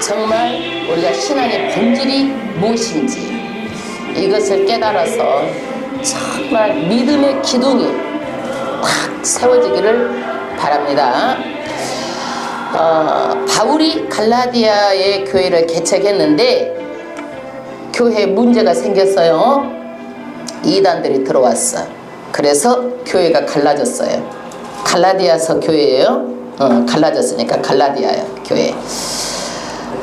정말 우리가 신앙의 본질이 무엇인지 이것을 깨달아서 정말 믿음의 기둥이 탁 세워지기를 바랍니다. 바울이 갈라디아의 교회를 개척했는데 교회에 문제가 생겼어요. 이단들이 들어왔어. 그래서 교회가 갈라졌어요. 갈라디아서 교회예요. 갈라졌으니까 갈라디아요 교회.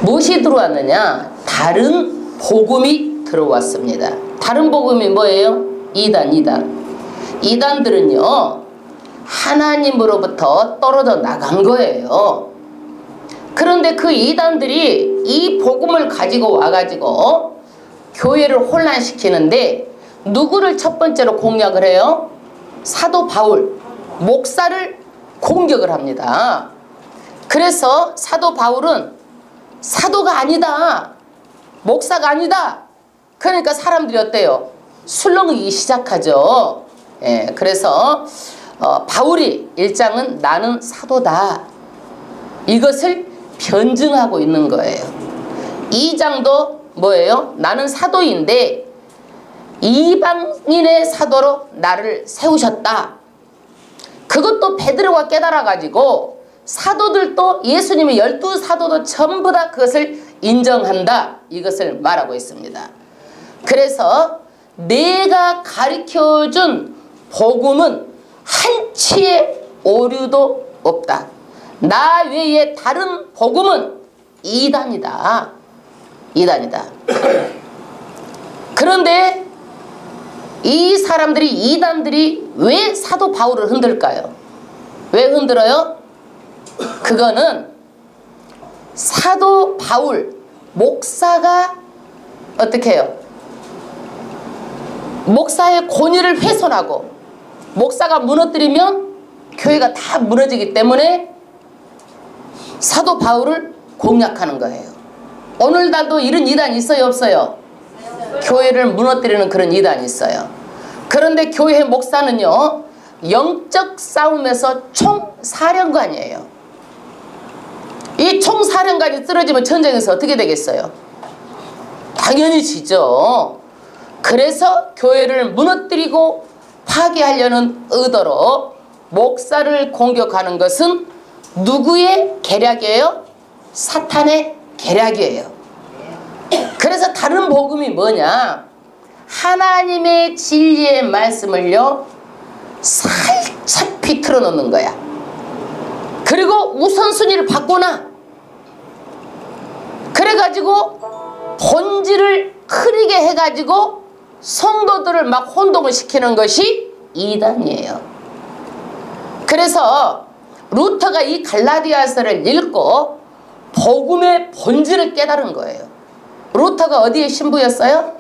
무엇이 들어왔느냐? 다른 복음이 들어왔습니다. 다른 복음이 뭐예요? 이단들은요 하나님으로부터 떨어져 나간 거예요. 그런데 그 이단들이 이 복음을 가지고 와가지고 교회를 혼란시키는데 누구를 첫 번째로 공략을 해요? 사도 바울, 목사를 공격을 합니다. 그래서 사도 바울은 사도가 아니다, 목사가 아니다. 그러니까 사람들이 어때요? 술렁이기 시작하죠. 예, 그래서 바울이 1장은 나는 사도다, 이것을 변증하고 있는 거예요. 2장도 뭐예요? 나는 사도인데 이방인의 사도로 나를 세우셨다. 그것도 베드로가 깨달아가지고 사도들도 예수님의 12사도도 전부 다 그것을 인정한다, 이것을 말하고 있습니다. 그래서 내가 가르쳐준 복음은 한치의 오류도 없다. 나 외에 다른 복음은 이단이다. 그런데 이 사람들이, 이단들이 왜 사도 바울을 흔들까요? 왜 흔들어요? 그거는 사도 바울 목사가 어떻게 해요? 목사의 권위를 훼손하고 목사가 무너뜨리면 교회가 다 무너지기 때문에 사도 바울을 공략하는 거예요. 오늘날도 이런 이단이 있어요, 없어요? 교회를 무너뜨리는 그런 이단이 있어요. 그런데 교회 목사는요 영적 싸움에서 총사령관이에요. 이 총사령관이 쓰러지면 전쟁에서 어떻게 되겠어요? 당연히 지죠. 그래서 교회를 무너뜨리고 파괴하려는 의도로 목사를 공격하는 것은 누구의 계략이에요? 사탄의 계략이에요. 그래서 다른 복음이 뭐냐? 하나님의 진리의 말씀을요 살짝 비틀어 놓는 거야. 그리고 우선순위를 바꿔놔. 그래가지고 본질을 흐리게 해가지고 성도들을 막 혼동을 시키는 것이 이단이에요. 그래서 루터가 이 갈라디아서를 읽고 복음의 본질을 깨달은 거예요. 루터가 어디에 신부였어요?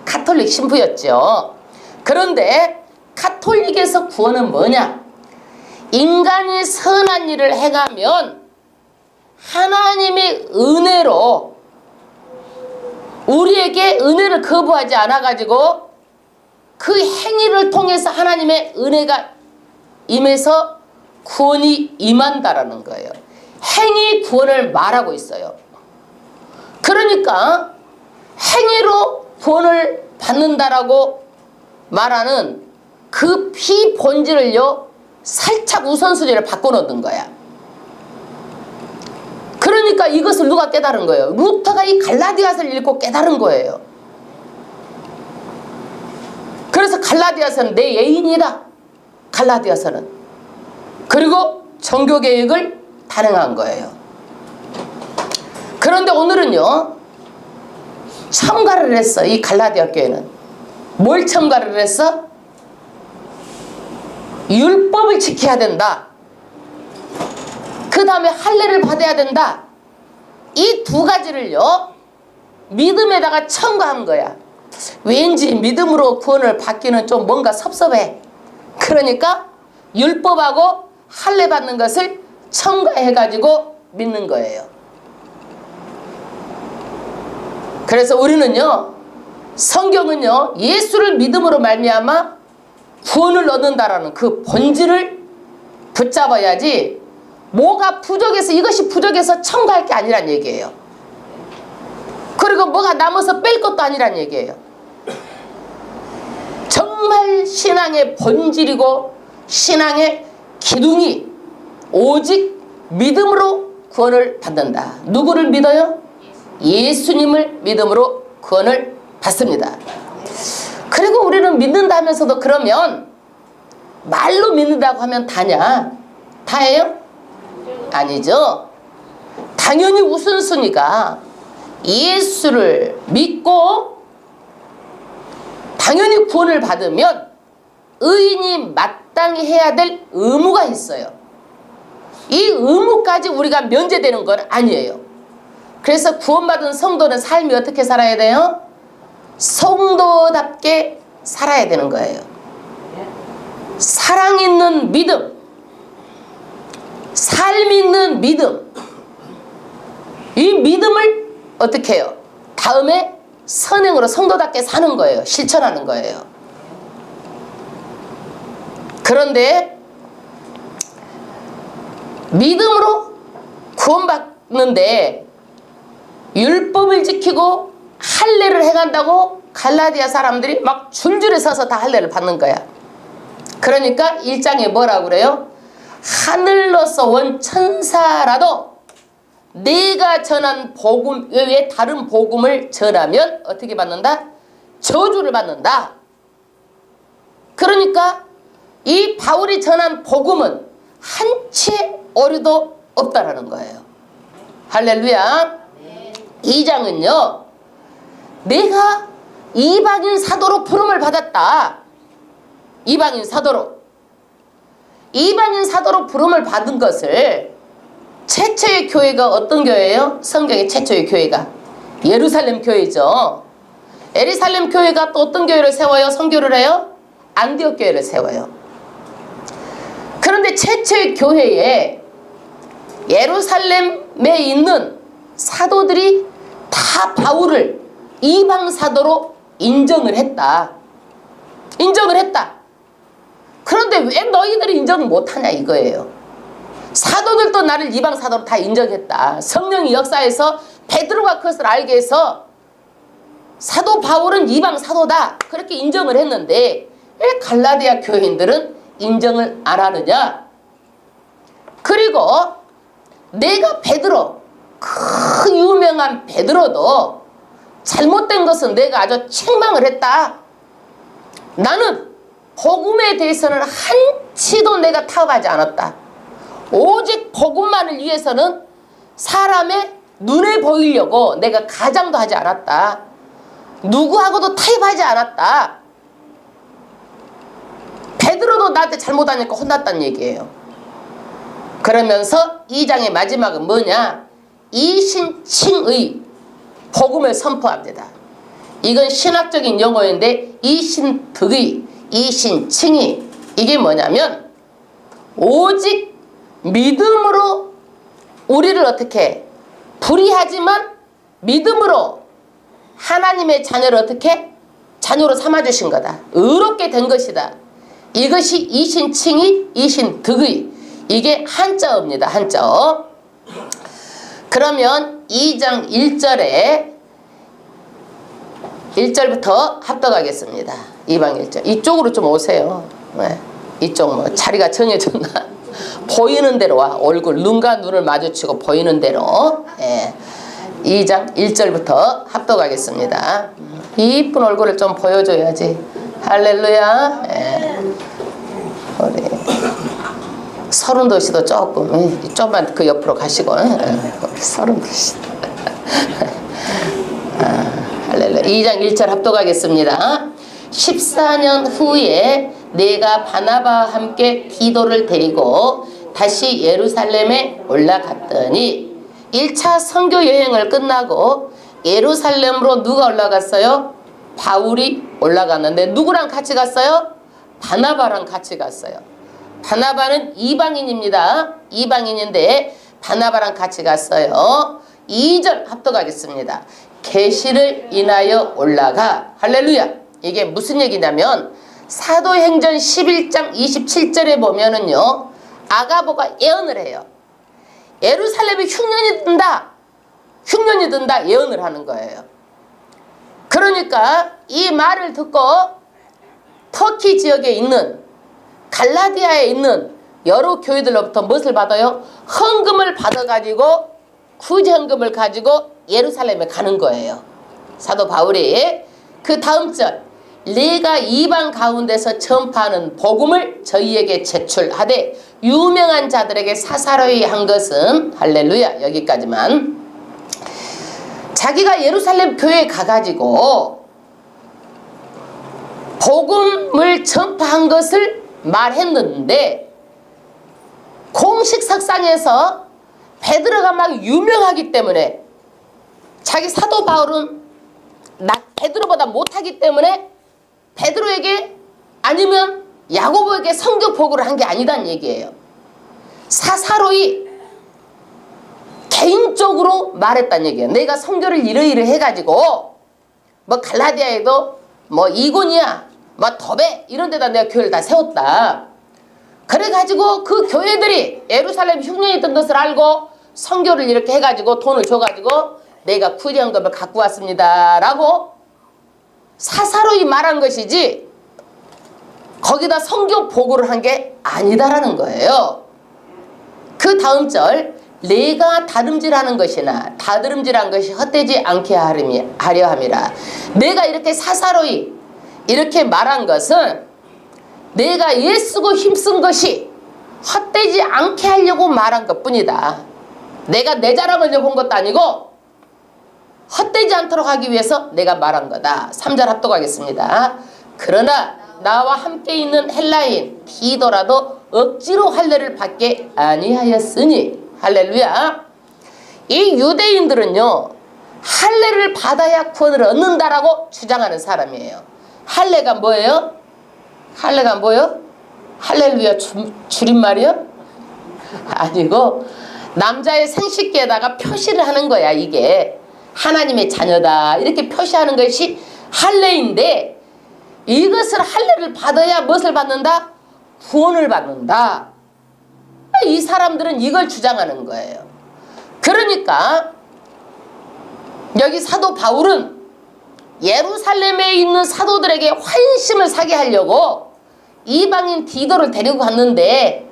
가톨릭 신부였죠. 그런데 가톨릭에서 구원은 뭐냐? 인간이 선한 일을 행하면 하나님의 은혜로 우리에게 은혜를 거부하지 않아가지고 그 행위를 통해서 하나님의 은혜가 임해서 구원이 임한다라는 거예요. 행위 구원을 말하고 있어요. 그러니까 행위로 구원을 받는다라고 말하는 그 피본질을요 살짝 우선순위를 바꿔놓는 거야. 그러니까 이것을 누가 깨달은 거예요? 루터가 이 갈라디아서를 읽고 깨달은 거예요. 그래서 갈라디아서는 내 애인이다. 갈라디아서는. 그리고 종교개혁을 단행한 거예요. 그런데 오늘은요 첨가를 했어. 이 갈라디아 교회는 뭘 첨가를 했어? 율법을 지켜야 된다. 그 다음에 할례를 받아야 된다. 이 두 가지를요 믿음에다가 첨가한 거야. 왠지 믿음으로 구원을 받기는 좀 뭔가 섭섭해. 그러니까 율법하고 할례 받는 것을 첨가해가지고 믿는 거예요. 그래서 우리는요 성경은요 예수를 믿음으로 말미암아 구원을 얻는다라는 그 본질을 붙잡아야지 뭐가 부족해서 이것이 부족해서 첨가할 게 아니란 얘기예요. 그리고 뭐가 남아서 뺄 것도 아니란 얘기예요. 정말 신앙의 본질이고 신앙의 기둥이 오직 믿음으로 구원을 받는다. 누구를 믿어요? 예수님을 믿음으로 구원을 받습니다. 그리고 우리는 믿는다 하면서도 그러면 말로 믿는다고 하면 다냐? 다예요? 아니죠. 당연히 우선순위가 예수를 믿고 당연히 구원을 받으면 의인이 마땅히 해야 될 의무가 있어요. 이 의무까지 우리가 면제되는 건 아니에요. 그래서 구원받은 성도는 삶이 어떻게 살아야 돼요? 성도답게 살아야 되는 거예요. 사랑 있는 믿음, 삶 있는 믿음, 이 믿음을 어떻게 해요? 다음에 선행으로 성도답게 사는 거예요. 실천하는 거예요. 그런데 믿음으로 구원받는데 율법을 지키고 할례를 해간다고 갈라디아 사람들이 막 줄줄이 서서 다 할례를 받는 거야. 그러니까 1장에 뭐라고 그래요? 하늘로서 온 천사라도 내가 전한 복음 외에 다른 복음을 전하면 어떻게 받는다? 저주를 받는다. 그러니까 이 바울이 전한 복음은 한치의 오류도 없다라는 거예요. 할렐루야. 2장은요, 내가 이방인 사도로 부름을 받았다. 이방인 사도로 부름을 받은 것을 최초의 교회가 어떤 교회예요? 성경의 최초의 교회가 예루살렘 교회죠. 예루살렘 교회가 또 어떤 교회를 세워요? 선교를 해요? 안디옥 교회를 세워요. 그런데 최초의 교회에 예루살렘에 있는 사도들이 다 바울을 이방 사도로 인정을 했다. 그런데 왜 너희들이 인정을 못하냐 이거예요. 사도들도 나를 이방 사도로 다 인정했다. 성령이 역사에서 베드로가 그것을 알게 해서 사도 바울은 이방 사도다 그렇게 인정을 했는데 왜 갈라디아 교인들은 인정을 안 하느냐? 그리고 내가 베드로, 그 유명한 베드로도 잘못된 것은 내가 아주 책망을 했다. 나는 복음에 대해서는 한치도 내가 타협하지 않았다. 오직 복음만을 위해서는 사람의 눈에 보이려고 내가 가장도 하지 않았다. 누구하고도 타협하지 않았다. 베드로도 나한테 잘못하니까 혼났다는 얘기예요. 그러면서 2장의 마지막은 뭐냐? 이신칭의 복음을 선포합니다. 이건 신학적인 용어인데 이신득의, 이신칭의 이게 뭐냐면 오직 믿음으로 우리를 어떻게 불의하지만 믿음으로 하나님의 자녀를 어떻게 자녀로 삼아주신 거다. 의롭게 된 것이다. 이것이 이신칭의, 이신득의 이게 한자어입니다. 한자어. 그러면 2장 1절부터 합독하겠습니다. 2방 1절. 이쪽으로 좀 오세요. 네. 이쪽 뭐 자리가 정해졌나? 보이는 대로 와. 얼굴 눈과 눈을 마주치고 보이는 대로. 네. 2장 1절부터 합독하겠습니다. 이쁜 얼굴을 좀 보여줘야지. 할렐루야. 네. 우리 서른도시도 조금 좀만 그 옆으로 가시고 서른도시. 할렐루야. 2장 1절 합독하겠습니다. 14년 후에 내가 바나바와 함께 디도를 데리고 다시 예루살렘에 올라갔더니 1차 선교 여행을 끝나고 예루살렘으로 누가 올라갔어요? 바울이 올라갔는데 누구랑 같이 갔어요? 바나바랑 같이 갔어요. 바나바는 이방인입니다. 이방인인데 바나바랑 같이 갔어요. 2절 합독하겠습니다. 계시를 인하여 올라가. 할렐루야. 이게 무슨 얘기냐면 사도행전 11장 27절에 보면은요, 아가보가 예언을 해요. 예루살렘이 흉년이 든다 예언을 하는 거예요. 그러니까 이 말을 듣고 터키 지역에 있는 갈라디아에 있는 여러 교회들로부터 무엇을 받아요? 헌금을 받아가지고 구제헌금을 가지고 예루살렘에 가는 거예요. 사도 바울이 그 다음 절, 내가 이방 가운데서 전파하는 복음을 저희에게 제출하되 유명한 자들에게 사사로이 한 것은, 할렐루야, 여기까지만. 자기가 예루살렘 교회에 가가지고 복음을 전파한 것을 말했는데 공식 석상에서 베드로가 막 유명하기 때문에, 자기 사도 바울은 베드로보다 못하기 때문에 베드로에게 아니면 야고보에게 성경 보고를 한 게 아니다는 얘기예요. 사사로이 개인적으로 말했다는 얘기예요. 내가 성교를 이러이러 해가지고 뭐 갈라디아에도 뭐 이고니아 뭐 더베 이런 데다 내가 교회를 다 세웠다. 그래가지고 그 교회들이 예루살렘 흉년이 있던 것을 알고 성교를 이렇게 해가지고 돈을 줘가지고 내가 구제헌금을 갖고 왔습니다 라고 사사로이 말한 것이지 거기다 성교 보고를 한 게 아니다라는 거예요. 그 다음 절, 내가 다름질하는 것이나 다름질한 것이 헛되지 않게 하려 함이라. 내가 이렇게 사사로이 이렇게 말한 것은 내가 애쓰고 힘쓴 것이 헛되지 않게 하려고 말한 것뿐이다. 내가 내 자랑하려고 한 것도 아니고 헛되지 않도록 하기 위해서 내가 말한 거다. 3절 합독하겠습니다. 그러나 나와 함께 있는 헬라인 디도라도 억지로 할례를 받게 아니하였으니, 할렐루야. 이 유대인들은요 할례를 받아야 구원을 얻는다라고 주장하는 사람이에요. 할례가 뭐예요? 할례가 뭐예요? 할렐루야 줄임말이요? 아니고 남자의 생식기에다가 표시를 하는 거야. 이게 하나님의 자녀다 이렇게 표시하는 것이 할례인데, 이것을 할례를 받아야 무엇을 받는다? 구원을 받는다. 이 사람들은 이걸 주장하는 거예요. 그러니까 여기 사도 바울은 예루살렘에 있는 사도들에게 환심을 사게 하려고 이방인 디도를 데리고 갔는데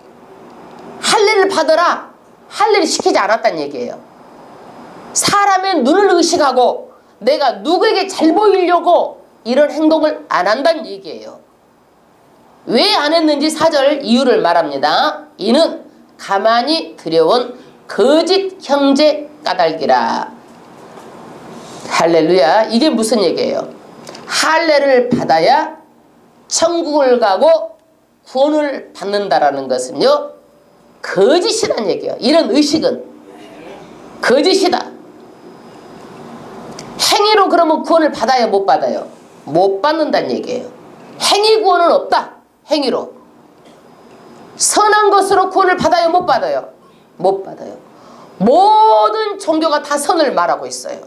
할례를 받아라, 할례를 시키지 않았다는 얘기예요. 사람의 눈을 의식하고 내가 누구에게 잘 보이려고 이런 행동을 안 한다는 얘기예요. 왜 안 했는지 4절 이유를 말합니다. 이는 가만히 들여온 거짓 형제 까닭이라. 할렐루야. 이게 무슨 얘기예요? 할례를 받아야 천국을 가고 구원을 받는다라는 것은요 거짓이란 얘기예요. 이런 의식은 거짓이다. 행위로 그러면 구원을 받아요, 못 받아요? 못 받는다는 얘기예요. 행위 구원은 없다. 행위로 선한 것으로 구원을 받아요, 못 받아요? 못 받아요. 모든 종교가 다 선을 말하고 있어요.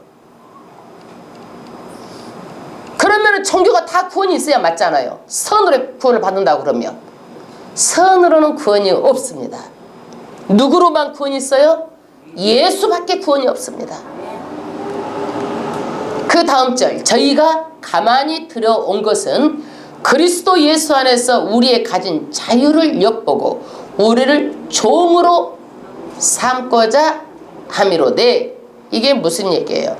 그러면 종교가 다 구원이 있어야 맞잖아요. 선으로 구원을 받는다고 그러면 선으로는 구원이 없습니다. 누구로만 구원이 있어요? 예수밖에 구원이 없습니다. 그 다음 절, 저희가 가만히 들여온 것은 그리스도 예수 안에서 우리의 가진 자유를 엿보고 우리를 종으로 삼고자 함이로되. 이게 무슨 얘기예요?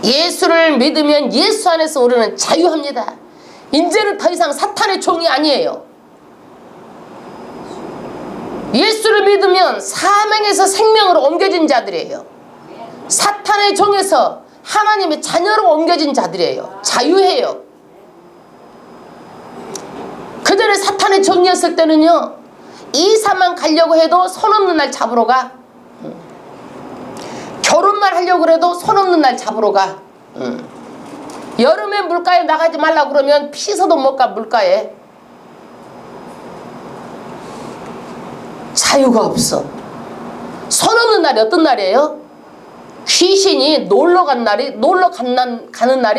예수를 믿으면 예수 안에서 우리는 자유합니다. 이제는 더 이상 사탄의 종이 아니에요. 예수를 믿으면 사망에서 생명으로 옮겨진 자들이에요. 사탄의 종에서 하나님의 자녀로 옮겨진 자들이에요. 자유해요. 그전에 사탄의 종이었을 때는요 이사만 가려고 해도 손 없는 날 잡으러 가. 결혼만 하려고 해도 손 없는 날 잡으러 가. 여름에 물가에 나가지 말라 그러면 피서도 못 가. 물가에 자유가 없어. 손 없는 날이 어떤 날이에요? 귀신이 놀러 가는 날이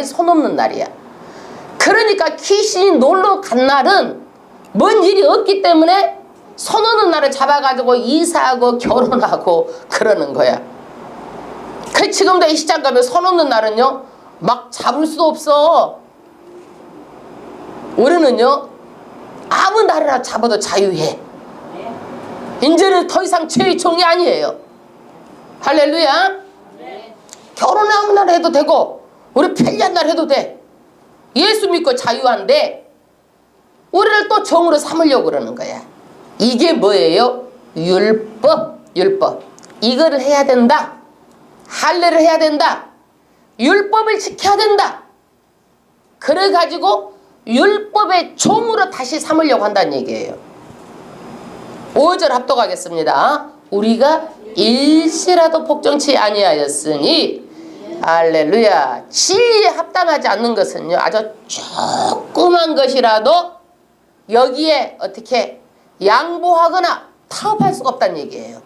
손 없는 날이야. 그러니까 귀신이 놀러 간 날은 뭔 일이 없기 때문에 손 없는 날을 잡아가지고 이사하고 결혼하고 그러는 거야. 그 지금도 이 시장 가면 손 없는 날은요 막 잡을 수도 없어. 우리는요 아무 나라나 잡아도 자유해. 이제는 더 이상 죄의 종이 아니에요. 할렐루야. 결혼 아무 날 해도 되고 우리 편리한 날 해도 돼. 예수 믿고 자유한데 우리를 또 종으로 삼으려고 그러는 거야. 이게 뭐예요? 율법. 이거를 해야 된다. 할례를 해야 된다. 율법을 지켜야 된다. 그래가지고 율법의 종으로 다시 삼으려고 한다는 얘기예요. 5절 합독하겠습니다. 우리가 일시라도 복종치 아니하였으니 할렐루야. 진리에 합당하지 않는 것은요 아주 조그만 것이라도 여기에 어떻게 양보하거나 타협할 수가 없다는 얘기예요.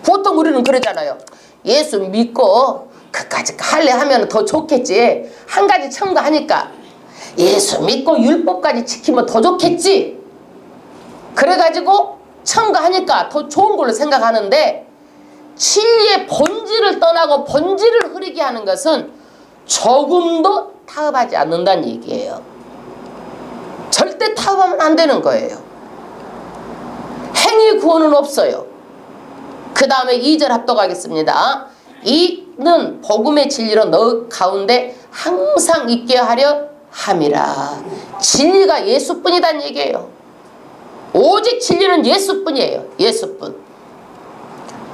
보통 우리는 그러잖아요. 예수 믿고 그까지 할례하면 더 좋겠지. 한 가지 첨가하니까 예수 믿고 율법까지 지키면 더 좋겠지. 그래가지고 첨가하니까 더 좋은 걸로 생각하는데 진리의 본질을 떠나고 본질을 흐리게 하는 것은 조금도 타협하지 않는다는 얘기예요. 절대 타협하면 안 되는 거예요. 행위 구원은 없어요. 그 다음에 2절 합독하겠습니다. 이는 복음의 진리로 너 가운데 항상 있게 하려 함이라. 진리가 예수뿐이란 얘기예요. 오직 진리는 예수뿐이에요. 예수뿐.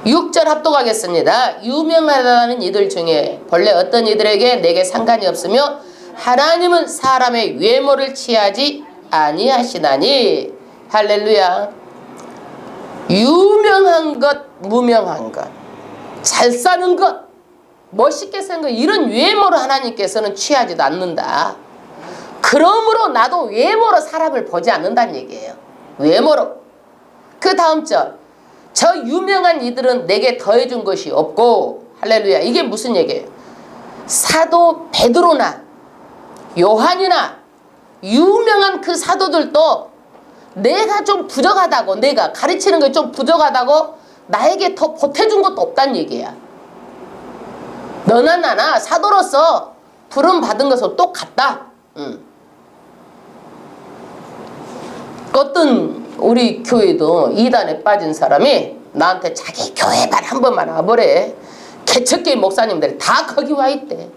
6절 합독하겠습니다. 유명하다는 이들 중에 본래 어떤 이들에게 내게 상관이 없으며 하나님은 사람의 외모를 취하지 아니하시나니. 할렐루야. 유명한 것, 무명한 것, 잘 사는 것, 멋있게 생긴 것, 이런 외모로 하나님께서는 취하지도 않는다. 그러므로 나도 외모로 사람을 보지 않는다는 얘기예요. 외모로. 그 다음 절. 저 유명한 이들은 내게 더해준 것이 없고. 할렐루야. 이게 무슨 얘기예요? 사도 베드로나 요한이나 유명한 그 사도들도 내가 좀 부족하다고, 내가 가르치는 게 좀 부족하다고 나에게 더 보태준 것도 없다는 얘기야. 너나 나나 사도로서 부름 받은 것은 똑같다. 어떤 우리 교회도 이단에 빠진 사람이 나한테 자기 교회만 한 번만 와보래. 개척교회 목사님들이 다 거기 와 있대.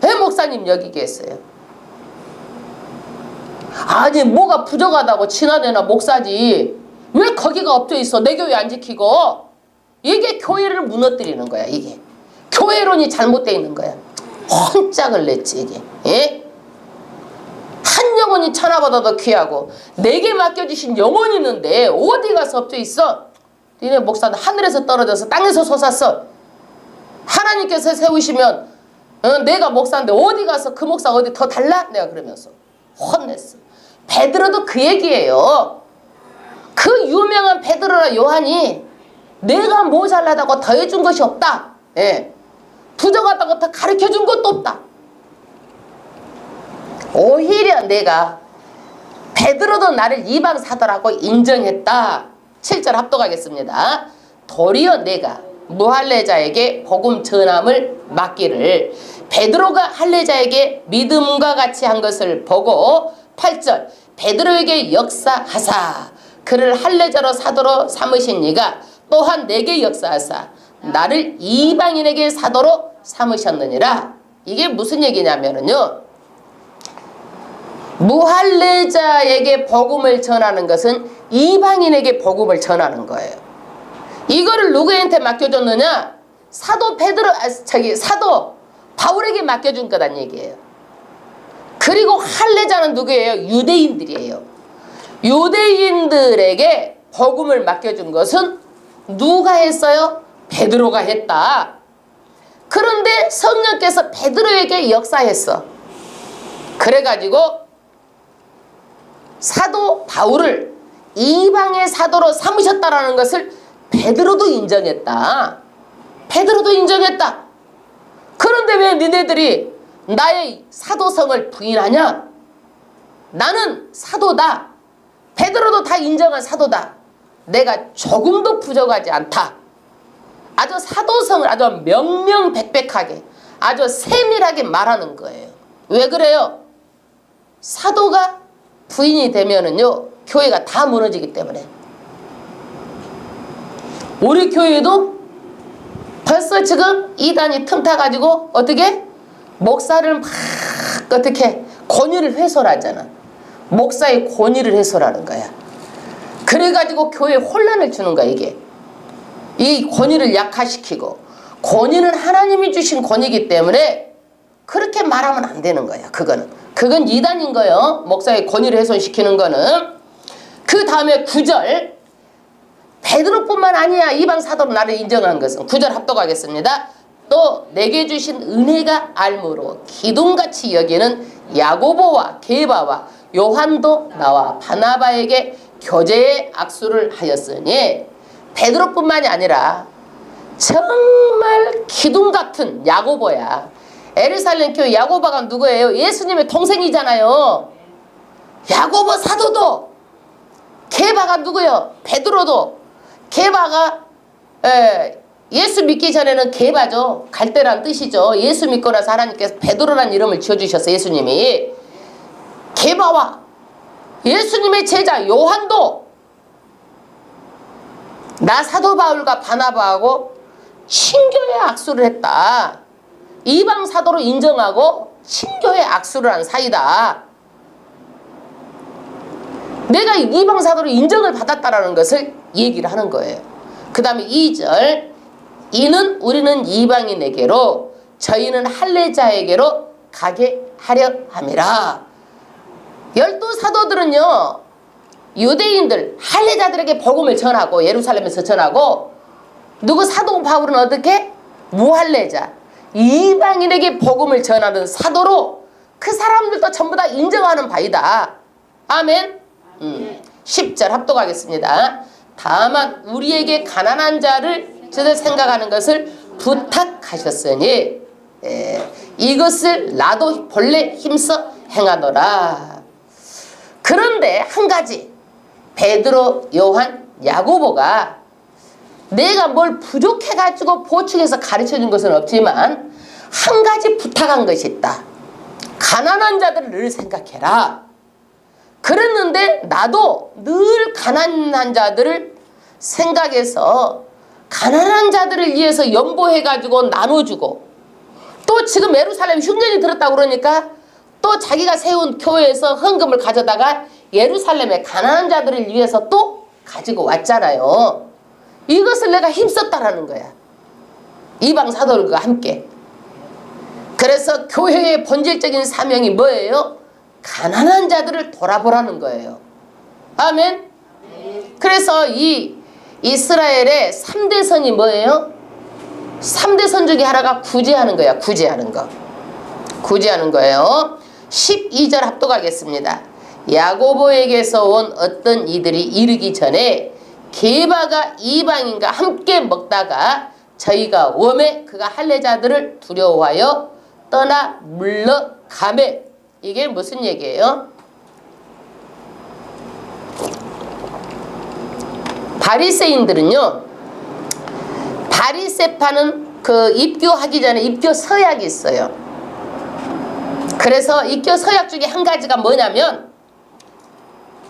왜 목사님 여기 계세요? 아니 뭐가 부족하다고 지나내나 목사지 왜 거기가 엎져 있어? 내 교회 안 지키고. 이게 교회를 무너뜨리는 거야. 이게 교회론이 잘못되어 있는 거야. 혼짝을 냈지 이게. 예? 한 영혼이 천하보다 더 귀하고 내게 맡겨주신 영혼이 있는데 어디 가서 엎져 있어? 니네 목사는 하늘에서 떨어져서 땅에서 솟았어. 하나님께서 세우시면 내가 목사인데 어디 가서 그 목사가 어디 더 달라? 내가 그러면서 혼냈어. 베드로도 그 얘기예요. 그 유명한 베드로나 요한이 내가 모자라다고 더해준 것이 없다. 예. 부족하다고 더 가르쳐준 것도 없다. 오히려 내가 베드로도 나를 이방 사도라고 인정했다. 7절 합독하겠습니다. 도리어 내가 무할례자에게 복음 전함을 맡기를 베드로가 할례자에게 믿음과 같이 한 것을 보고 8절 베드로에게 역사하사 그를 할례자로 사도로 삼으신 이가 또한 내게 역사하사 나를 이방인에게 사도로 삼으셨느니라. 이게 무슨 얘기냐면요, 무할례자에게 복음을 전하는 것은 이방인에게 복음을 전하는 거예요. 이거를 누구한테 맡겨줬느냐? 사도 바울에게 맡겨준 거란 얘기예요. 그리고 할례자는 누구예요? 유대인들이에요. 유대인들에게 복음을 맡겨준 것은 누가 했어요? 베드로가 했다. 그런데 성령께서 베드로에게 역사했어. 그래가지고 사도 바울을 이방의 사도로 삼으셨다라는 것을 베드로도 인정했다. 베드로도 인정했다. 그런데 왜 니네들이 나의 사도성을 부인하냐? 나는 사도다. 베드로도 다 인정한 사도다. 내가 조금도 부족하지 않다. 아주 사도성을 아주 명명백백하게 아주 세밀하게 말하는 거예요. 왜 그래요? 사도가 부인이 되면은요, 교회가 다 무너지기 때문에. 우리 교회도 벌써 지금 이단이 틈타가지고 어떻게? 목사를 막 어떻게 권위를 훼손하잖아. 목사의 권위를 훼손하는 거야. 그래가지고 교회에 혼란을 주는 거야, 이게. 이 권위를 약화시키고, 권위는 하나님이 주신 권위이기 때문에 그렇게 말하면 안 되는 거야. 그건 이단인 거예요. 목사의 권위를 훼손시키는 거는. 그 다음에 9절, 베드로뿐만 아니야. 이방 사도로 나를 인정한 것은. 9절 합독하겠습니다. 또 내게 주신 은혜가 알므로 기둥같이 여기는 야고보와 게바와 요한도 나와 바나바에게 교제의 악수를 하였으니, 베드로뿐만이 아니라 정말 기둥같은 야고보야. 예루살렘 교회 야고보가 누구예요? 예수님의 동생이잖아요. 야고보 사도도, 게바가 누구예요? 베드로도. 게바가 예수 믿기 전에는 게바죠. 갈대란 뜻이죠. 예수 믿고 나서 하나님께서 베드로라는 이름을 지어주셨어요. 예수님이. 게바와 예수님의 제자 요한도 나 사도 바울과 바나바하고 신교의 악수를 했다. 이방 사도로 인정하고 신교의 악수를 한 사이다. 내가 이방 사도로 인정을 받았다라는 것을 얘기를 하는 거예요. 그 다음에 2절, 이는 우리는 이방인에게로 저희는 할례자에게로 가게 하려 함이라. 12사도들은요, 유대인들 할례자들에게 복음을 전하고 예루살렘에서 전하고, 누구 사도 바울은 어떻게? 무할례자 이방인에게 복음을 전하는 사도로 그 사람들도 전부 다 인정하는 바이다. 아멘. 10절 합독하겠습니다. 다만 우리에게 가난한 자를 저들 생각하는 것을 부탁하셨으니 이것을 나도 본래 힘써 행하노라. 그런데 한 가지, 베드로, 요한, 야고보가 내가 뭘 부족해가지고 보충해서 가르쳐준 것은 없지만 한 가지 부탁한 것이 있다. 가난한 자들을 늘 생각해라. 그랬는데 나도 늘 가난한 자들을 생각해서 가난한 자들을 위해서 연보해가지고 나눠주고, 또 지금 예루살렘 흉년이 들었다고 그러니까 또 자기가 세운 교회에서 헌금을 가져다가 예루살렘의 가난한 자들을 위해서 또 가지고 왔잖아요. 이것을 내가 힘썼다라는 거야. 이방 사도들과 함께. 그래서 교회의 본질적인 사명이 뭐예요? 가난한 자들을 돌아보라는 거예요. 아멘. 그래서 이 이스라엘의 3대 선이 뭐예요? 3대 선 중에 하나가 구제하는 거야. 구제하는 거. 구제하는 거예요. 12절 합독하겠습니다. 야고보에게서 온 어떤 이들이 이르기 전에 게바가 이방인과 함께 먹다가 저희가 웜에 그가 할례자들을 두려워하여 떠나 물러가매. 이게 무슨 얘기예요? 바리새인들은요, 바리새파는 그 입교하기 전에 입교 서약이 있어요. 그래서 입교 서약 중에 한 가지가 뭐냐면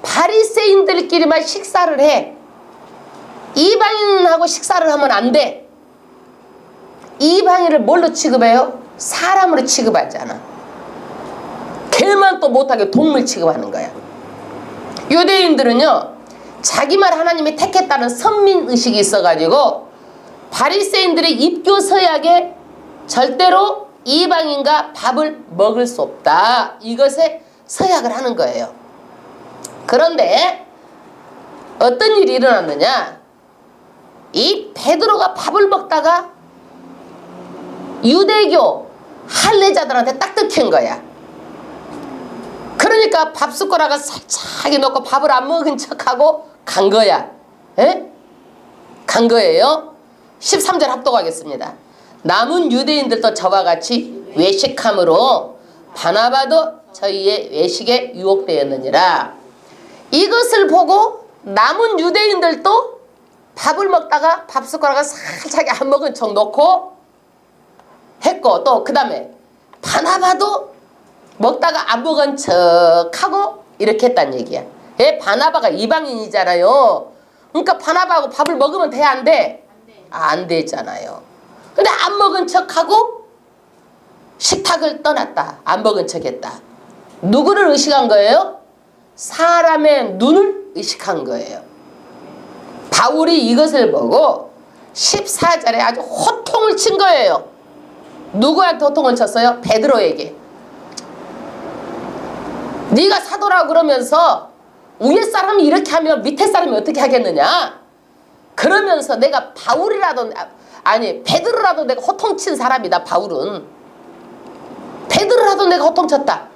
바리새인들끼리만 식사를 해. 이방인하고 식사를 하면 안 돼. 이방인을 뭘로 취급해요? 사람으로 취급하잖아. 걔만 또 못하게 동물 취급하는 거야. 유대인들은요, 자기만 하나님이 택했다는 선민의식이 있어가지고 바리새인들의 입교 서약에 절대로 이방인과 밥을 먹을 수 없다, 이것에 서약을 하는 거예요. 그런데 어떤 일이 일어났느냐, 이 베드로가 밥을 먹다가 유대교 할례자들한테 딱 들킨 거야. 그러니까 밥 숟가락을 살짝 놓고 밥을 안 먹은 척하고 간 거야. 에? 간 거예요. 13절 합독하겠습니다. 남은 유대인들도 저와 같이 외식함으로 바나바도 저희의 외식에 유혹되었느니라. 이것을 보고 남은 유대인들도 밥을 먹다가 밥 숟가락을 살짝 안 먹은 척 놓고 했고, 또 그 다음에 바나바도 먹다가 안 먹은 척하고 이렇게 했단 얘기야. 예, 바나바가 이방인이잖아요. 그러니까 바나바하고 밥을 먹으면 돼, 안 돼? 안 되잖아요. 근데 안 먹은 척하고 식탁을 떠났다. 안 먹은 척했다. 누구를 의식한 거예요? 사람의 눈을 의식한 거예요. 바울이 이것을 보고 14절에 아주 호통을 친 거예요. 누구한테 호통을 쳤어요? 베드로에게. 네가 사도라고 그러면서 위에 사람이 이렇게 하면 밑에 사람이 어떻게 하겠느냐? 그러면서 내가 바울이라도, 아니 베드로라도 내가 호통친 사람이다. 바울은 베드로라도 내가 호통쳤다.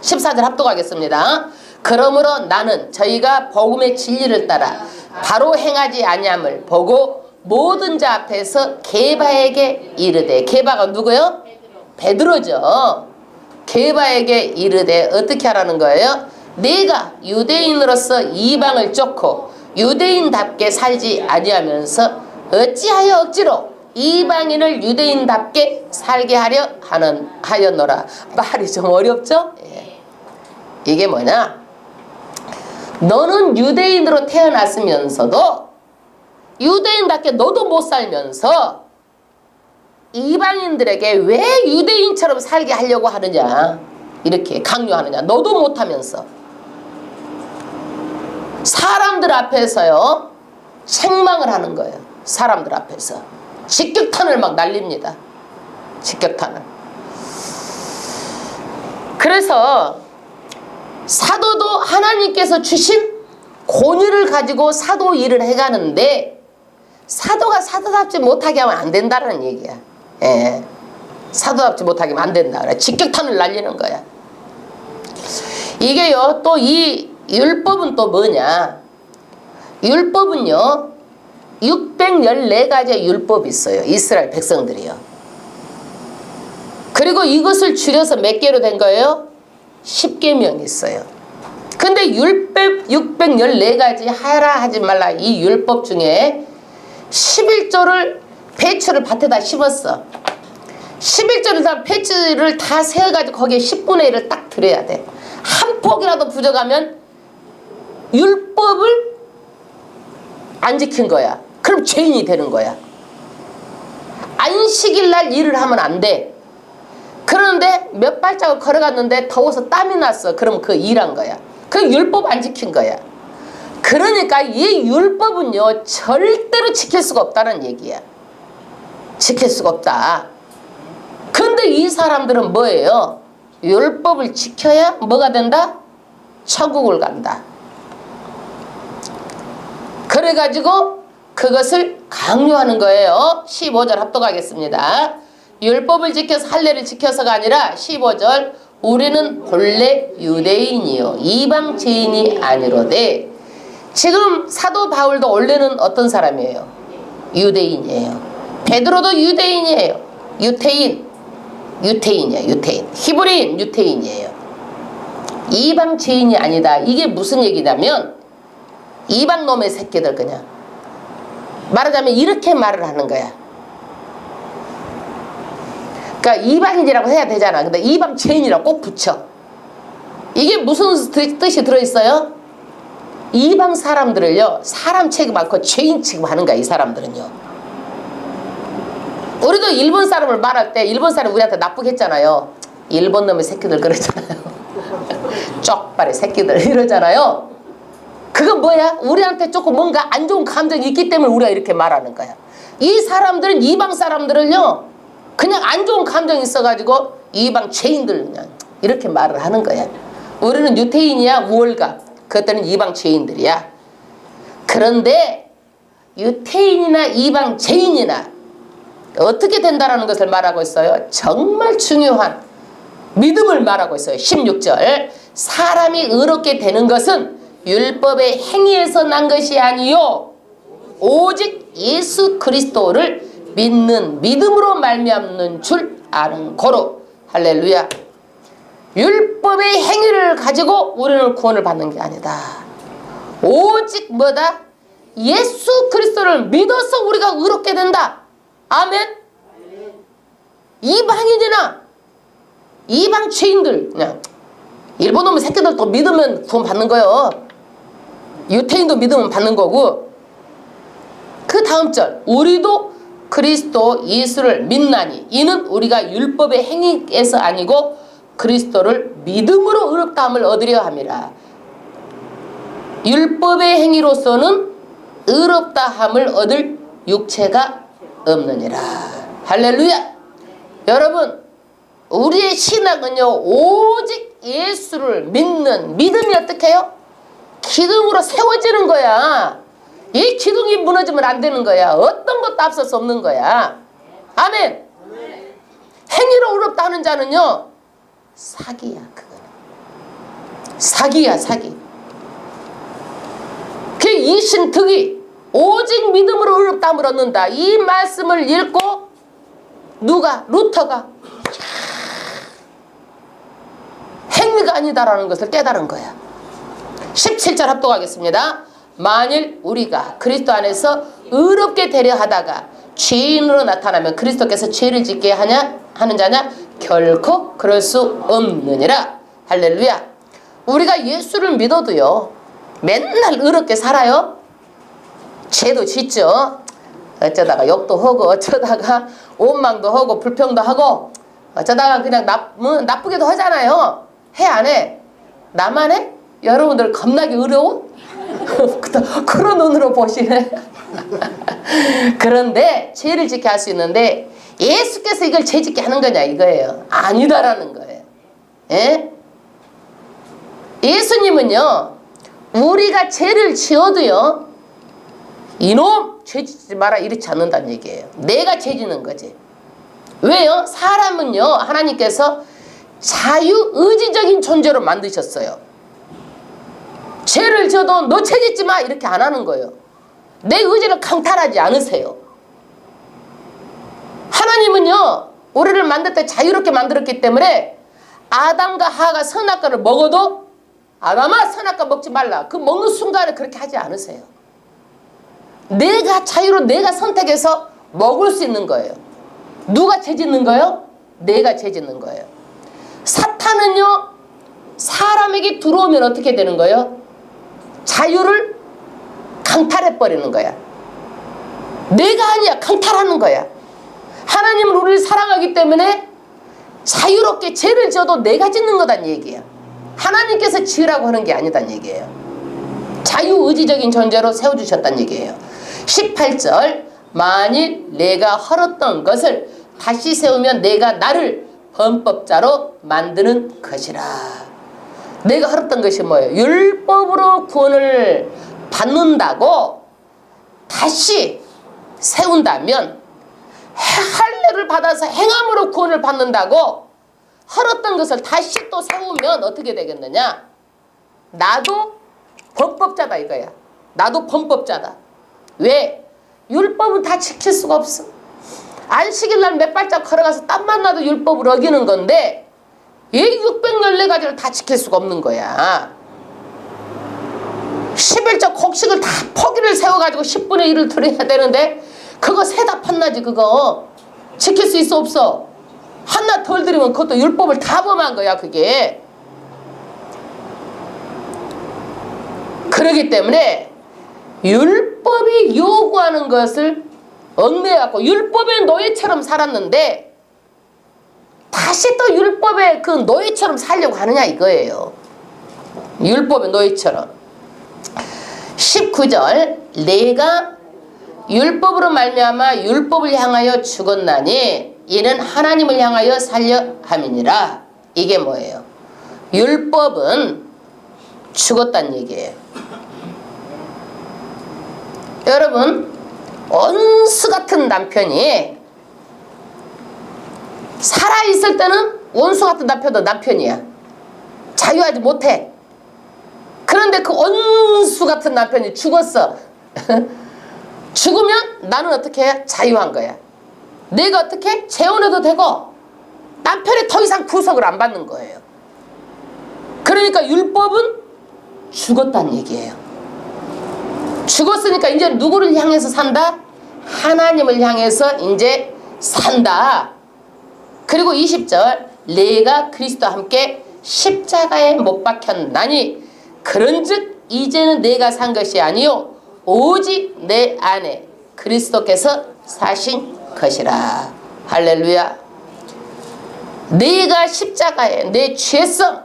14절 합독하겠습니다. 그러므로 나는 저희가 복음의 진리를 따라 바로 행하지 아니함을 보고 모든 자 앞에서 게바에게 이르되, 게바가 누구요? 베드로죠. 게바에게 이르되 어떻게 하라는 거예요? 네가 유대인으로서 이방을 쫓고 유대인답게 살지 아니하면서 어찌하여 억지로 이방인을 유대인답게 살게 하려 하였노라. 말이 좀 어렵죠? 예. 이게 뭐냐? 너는 유대인으로 태어났으면서도 유대인답게 너도 못 살면서 이방인들에게 왜 유대인처럼 살게 하려고 하느냐, 이렇게 강요하느냐. 너도 못하면서. 사람들 앞에서요 책망을 하는 거예요. 사람들 앞에서 직격탄을 막 날립니다. 직격탄을. 그래서 사도도 하나님께서 주신 권위를 가지고 사도 일을 해가는데 사도가 사도답지 못하게 하면 안 된다는 얘기야. 예. 사도답지 못하게 하면 안 된다. 그래. 직격탄을 날리는 거야. 이게요, 또 이 율법은 또 뭐냐? 율법은요 614가지의 율법이 있어요. 이스라엘 백성들이요. 그리고 이것을 줄여서 몇 개로 된 거예요? 10계명이 있어요. 근데 율법 614가지 하라 하지 말라 이 율법 중에 11조를 배추를 밭에다 심었어. 11조를 다 배추를 다 세어가지고 거기에 10분의 1을 딱 들여야 돼. 한 폭이라도 부족하면 율법을 안 지킨 거야. 그럼 죄인이 되는 거야. 안식일 날 일을 하면 안 돼. 그런데 몇 발자국 걸어갔는데 더워서 땀이 났어. 그럼 그 일한 거야. 그 율법 안 지킨 거야. 그러니까 이 율법은요 절대로 지킬 수가 없다는 얘기야. 지킬 수가 없다. 근데 이 사람들은 뭐예요? 율법을 지켜야 뭐가 된다? 천국을 간다. 그래가지고 그것을 강요하는 거예요. 15절 합독하겠습니다. 율법을 지켜서 할례를 지켜서가 아니라 15절 우리는 본래 유대인이요 이방죄인이 아니로되. 지금 사도 바울도 원래는 어떤 사람이에요? 유대인이에요. 베드로도 유대인이에요. 유태인이에요. 유태인. 히브리인 유태인이에요. 이방죄인이 아니다. 이게 무슨 얘기냐면 이방놈의 새끼들, 그냥 말하자면 이렇게 말을 하는 거야. 그러니까 이방인이라고 해야 되잖아. 근데 이방죄인이라고 꼭 붙여. 이게 무슨 뜻이 들어있어요? 이방 사람들을요 사람 취급 않고 죄인 취급하는 거야. 이 사람들은요. 우리도 일본 사람을 말할 때 일본 사람 우리한테 나쁘게 했잖아요. 일본 놈의 새끼들 그러잖아요. 쪽발의 새끼들 이러잖아요. 그건 뭐야? 우리한테 조금 뭔가 안 좋은 감정이 있기 때문에 우리가 이렇게 말하는 거야. 이 사람들은 이방 사람들을요 그냥 안 좋은 감정이 있어가지고 이방 죄인들 그냥 이렇게 말을 하는 거야. 우리는 유태인이야 우월가. 그것들은 이방 죄인들이야. 그런데 유태인이나 이방 죄인이나 어떻게 된다라는 것을 말하고 있어요. 정말 중요한 믿음을 말하고 있어요. 16절 사람이 의롭게 되는 것은 율법의 행위에서 난 것이 아니요 오직 예수 그리스도를 믿는 믿음으로 말미암는 줄 아는 고로. 할렐루야. 율법의 행위를 가지고 우리는 구원을 받는 게 아니다. 오직 뭐다? 예수 그리스도를 믿어서 우리가 의롭게 된다. 아멘. 이방인이나 이방 죄인들, 그냥 일본 놈의 새끼들도 믿으면 구원 받는 거요. 유태인도 믿으면 받는 거고. 그 다음 절, 우리도 그리스도 예수를 믿나니 이는 우리가 율법의 행위에서 아니고 그리스도를 믿음으로 의롭다함을 얻으려 함이라. 율법의 행위로서는 의롭다함을 얻을 육체가 없느니라. 할렐루야. 여러분, 우리의 신앙은요 오직 예수를 믿는 믿음이 어떻게 해요? 기둥으로 세워지는 거야. 이 기둥이 무너지면 안 되는 거야. 어떤 것도 앞설 수 없는 거야. 아멘. 행위로 의롭다 하는 자는요 사기야. 그거는 사기야, 사기. 그 이신득이 오직 믿음으로 의롭다함을 얻는다. 이 말씀을 읽고 누가? 루터가 행위가 아니다라는 것을 깨달은 거야. 17절 합독하겠습니다. 만일 우리가 그리스도 안에서 의롭게 되려 하다가 죄인으로 나타나면 그리스도께서 죄를 짓게 하는 자냐? 결코 그럴 수 없느니라. 할렐루야. 우리가 예수를 믿어도요 맨날 의롭게 살아요? 죄도 짓죠. 어쩌다가 욕도 하고 어쩌다가 원망도 하고 불평도 하고 어쩌다가 그냥 나쁘게도 하잖아요. 해 안 해? 나만 해? 여러분들 겁나게 어려워? 그런 눈으로 보시네. 그런데 죄를 짓게 할 수 있는데 예수께서 이걸 죄 짓게 하는 거냐 이거예요. 아니다라는 거예요. 예? 예수님은요 우리가 죄를 지어도요 이놈 죄 짓지 마라 이렇지 않는다는 얘기예요. 내가 죄 짓는 거지. 왜요? 사람은요 하나님께서 자유의지적인 존재로 만드셨어요. 죄를 지어도 너 죄 짓지 마 이렇게 안 하는 거예요. 내 의지를 강탈하지 않으세요. 하나님은요 우리를 만들 때 자유롭게 만들었기 때문에 아담과 하와가 선악과를 먹어도 아담아 선악과 먹지 말라 그 먹는 순간에 그렇게 하지 않으세요. 내가 자유로 내가 선택해서 먹을 수 있는 거예요. 누가 죄 짓는 거예요? 내가 죄 짓는 거예요. 사탄은요 사람에게 들어오면 어떻게 되는 거예요? 자유를 강탈해버리는 거야. 내가 아니야. 강탈하는 거야. 하나님은 우리를 사랑하기 때문에 자유롭게 죄를 지어도 내가 짓는 거란 얘기예요. 하나님께서 지으라고 하는 게 아니란 얘기예요. 자유의지적인 존재로 세워주셨단 얘기예요. 18절 만일 내가 헐었던 것을 다시 세우면 내가 나를 범법자로 만드는 것이라. 내가 헐었던 것이 뭐예요? 율법으로 구원을 받는다고 다시 세운다면 할례를 받아서 행함으로 구원을 받는다고 헐었던 것을 다시 또 세우면 어떻게 되겠느냐? 나도 범법자다 이거야. 나도 범법자다. 왜? 율법은 다 지킬 수가 없어. 안식일 날 몇 발짝 걸어가서 땀만 나도 율법을 어기는 건데 이 614가지를 다 지킬 수가 없는 거야. 11조 곡식을 다 포기를 세워가지고 10분의 1을 드려야 되는데 그거 세다 판나지. 그거 지킬 수 있어 없어? 하나 덜 드리면 그것도 율법을 다 범한 거야 그게. 그러기 때문에 율법이 요구하는 것을 얽매갖고 율법의 노예처럼 살았는데 다시 또 율법의 그 노예처럼 살려고 하느냐 이거예요. 율법의 노예처럼. 19절 내가 율법으로 말미암아 율법을 향하여 죽었나니 이는 하나님을 향하여 살려 함이니라. 이게 뭐예요? 율법은 죽었다는 얘기예요. 여러분 원수 같은 남편이 살아있을 때는 원수 같은 남편도 남편이야. 자유하지 못해. 그런데 그 원수 같은 남편이 죽었어. 죽으면 나는 어떻게 해? 자유한 거야. 내가 어떻게? 재혼해도 되고 남편이 더 이상 구속을 안 받는 거예요. 그러니까 율법은 죽었다는 얘기예요. 죽었으니까 이제 누구를 향해서 산다? 하나님을 향해서 이제 산다. 그리고 20절 내가 그리스도와 함께 십자가에 못 박혔나니 그런즉 이제는 내가 산 것이 아니요 오직 내 안에 그리스도께서 사신 것이라. 할렐루야. 내가 십자가에 내 죄성,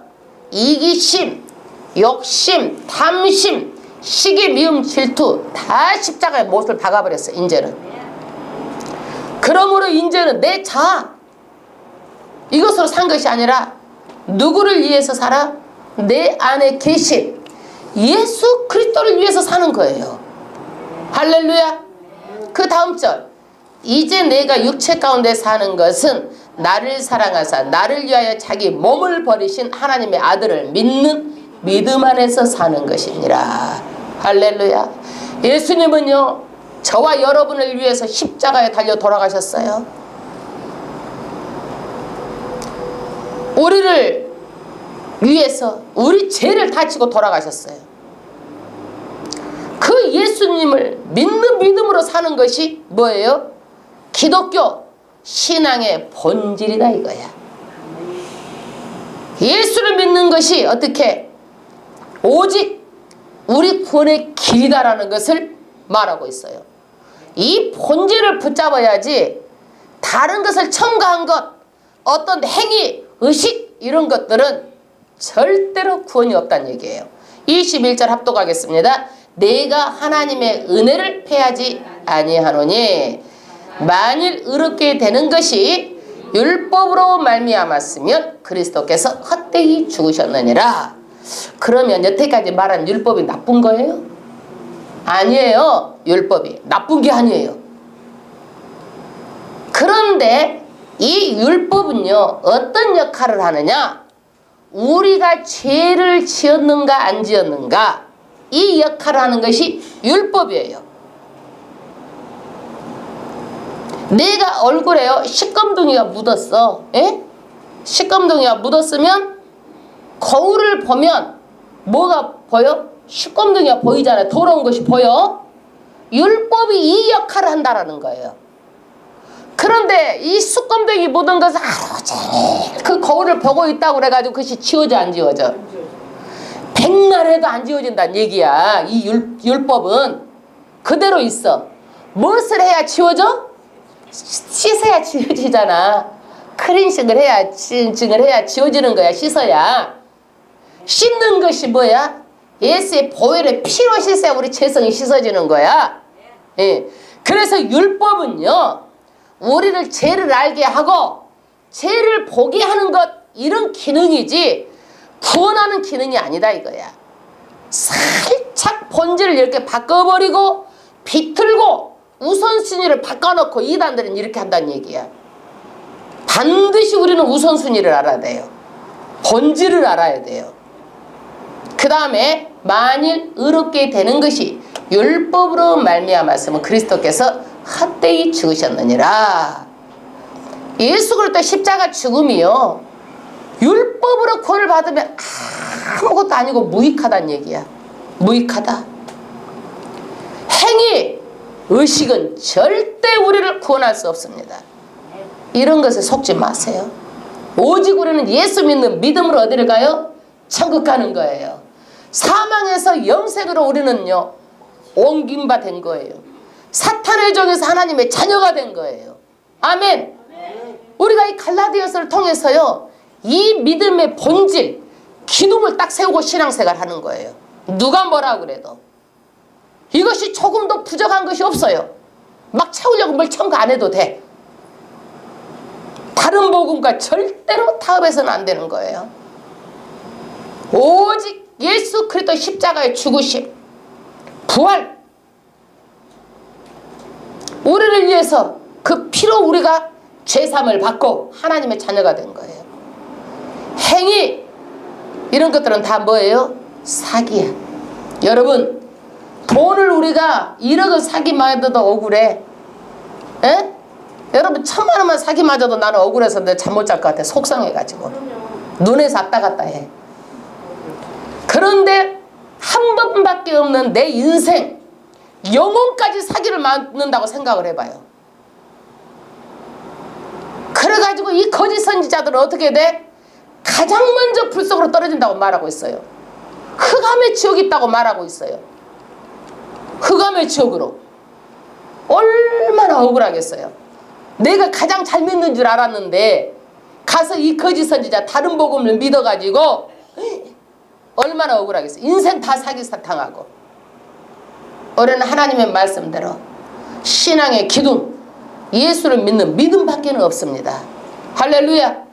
이기심, 욕심, 탐심, 시기, 미움, 질투 다 십자가에 못을 박아버렸어. 이제는. 그러므로 이제는 내 자아 이것으로 산 것이 아니라 누구를 위해서 살아? 내 안에 계신 예수 그리스도를 위해서 사는 거예요. 할렐루야. 그 다음 절 이제 내가 육체 가운데 사는 것은 나를 사랑하사 나를 위하여 자기 몸을 버리신 하나님의 아들을 믿는 믿음 안에서 사는 것이니라. 할렐루야. 예수님은요 저와 여러분을 위해서 십자가에 달려 돌아가셨어요. 우리를 위해서 우리 죄를 다 지고 돌아가셨어요. 그 예수님을 믿는 믿음으로 사는 것이 뭐예요? 기독교 신앙의 본질이다 이거야. 예수를 믿는 것이 어떻게 오직 우리 구원의 길이다라는 것을 말하고 있어요. 이 본질을 붙잡아야지 다른 것을 첨가한 것, 어떤 행위, 의식 이런 것들은 절대로 구원이 없다는 얘기예요. 21절 합독하겠습니다. 내가 하나님의 은혜를 패하지 아니하노니 만일 의롭게 되는 것이 율법으로 말미암았으면 그리스도께서 헛되이 죽으셨느니라. 그러면 여태까지 말한 율법이 나쁜 거예요? 아니에요. 율법이 나쁜 게 아니에요. 그런데 이 율법은요 어떤 역할을 하느냐, 우리가 죄를 지었는가 안 지었는가 이 역할을 하는 것이 율법이에요. 내가 얼굴에요 시꺼먼둥이가 묻었어. 에? 시꺼먼둥이가 묻었으면 거울을 보면 뭐가 보여? 시꺼먼둥이가 보이잖아요. 더러운 것이 보여. 율법이 이 역할을 한다라는 거예요. 그런데 이 시꺼먼둥이 묻은 것을 하루 종일 그 거울을 보고 있다고 그래가지고 그것이 지워져 안 지워져? 백날 해도 안 지워진다는 얘기야. 이 율법은 그대로 있어. 무엇을 해야 지워져? 씻어야 지워지잖아. 클린싱을 해야, 진증을 해야 지워지는 거야. 씻어야. 씻는 것이 뭐야? 예수의 보혈의 피로 씻어야 우리 죄성이 씻어지는 거야. 예. 그래서 율법은요 우리를 죄를 알게 하고 죄를 보게 하는 것, 이런 기능이지 구원하는 기능이 아니다 이거야. 살짝 본질을 이렇게 바꿔버리고 비틀고 우선순위를 바꿔놓고 이단들은 이렇게 한다는 얘기야. 반드시 우리는 우선순위를 알아야 돼요. 본질을 알아야 돼요. 그 다음에 만일 의롭게 되는 것이 율법으로 말미암았으면 그리스도께서 헛되이 죽으셨느니라. 예수 그리스도 십자가 죽음이요 율법으로 구원을 받으면 아무것도 아니고 무익하다는 얘기야. 무익하다. 행위, 의식은 절대 우리를 구원할 수 없습니다. 이런 것에 속지 마세요. 오직 우리는 예수 믿는 믿음으로 어디를 가요? 천국 가는 거예요. 사망에서 영생으로 우리는요 옮긴 바 된 거예요. 사탄의 종에서 하나님의 자녀가 된 거예요. 아멘. 우리가 이 갈라디아서를 통해서요 이 믿음의 본질, 기둥을 딱 세우고 신앙생활 하는 거예요. 누가 뭐라 그래도 이것이 조금도 부족한 것이 없어요. 막 채우려고 뭘 첨가 안 해도 돼. 다른 복음과 절대로 타협해서는 안 되는 거예요. 오직 예수 그리스도 십자가의 죽으심, 부활, 우리를 위해서 그 피로 우리가 죄사함을 받고 하나님의 자녀가 된 거예요. 행위 이런 것들은 다 뭐예요? 사기야. 여러분 돈을 우리가 1억을 사기만 해도 억울해. 에? 여러분 1000만 원만 사기마저도 나는 억울해서 내 잠 못 잘 것 같아. 속상해가지고 눈에서 왔다 갔다 해. 그런데 한 번밖에 없는 내 인생, 영혼까지 사기를 맞는다고 생각을 해봐요. 그래가지고 이 거짓 선지자들은 어떻게 돼? 가장 먼저 불 속으로 떨어진다고 말하고 있어요. 흑암의 지옥이 있다고 말하고 있어요. 흑암의 지옥으로. 얼마나 억울하겠어요. 내가 가장 잘 믿는 줄 알았는데 가서 이 거짓 선지자 다른 복음을 믿어가지고 얼마나 억울하겠어요. 인생 다 사기사탕하고. 올해는 하나님의 말씀대로 신앙의 기둥, 예수를 믿는 믿음밖에 없습니다. 할렐루야.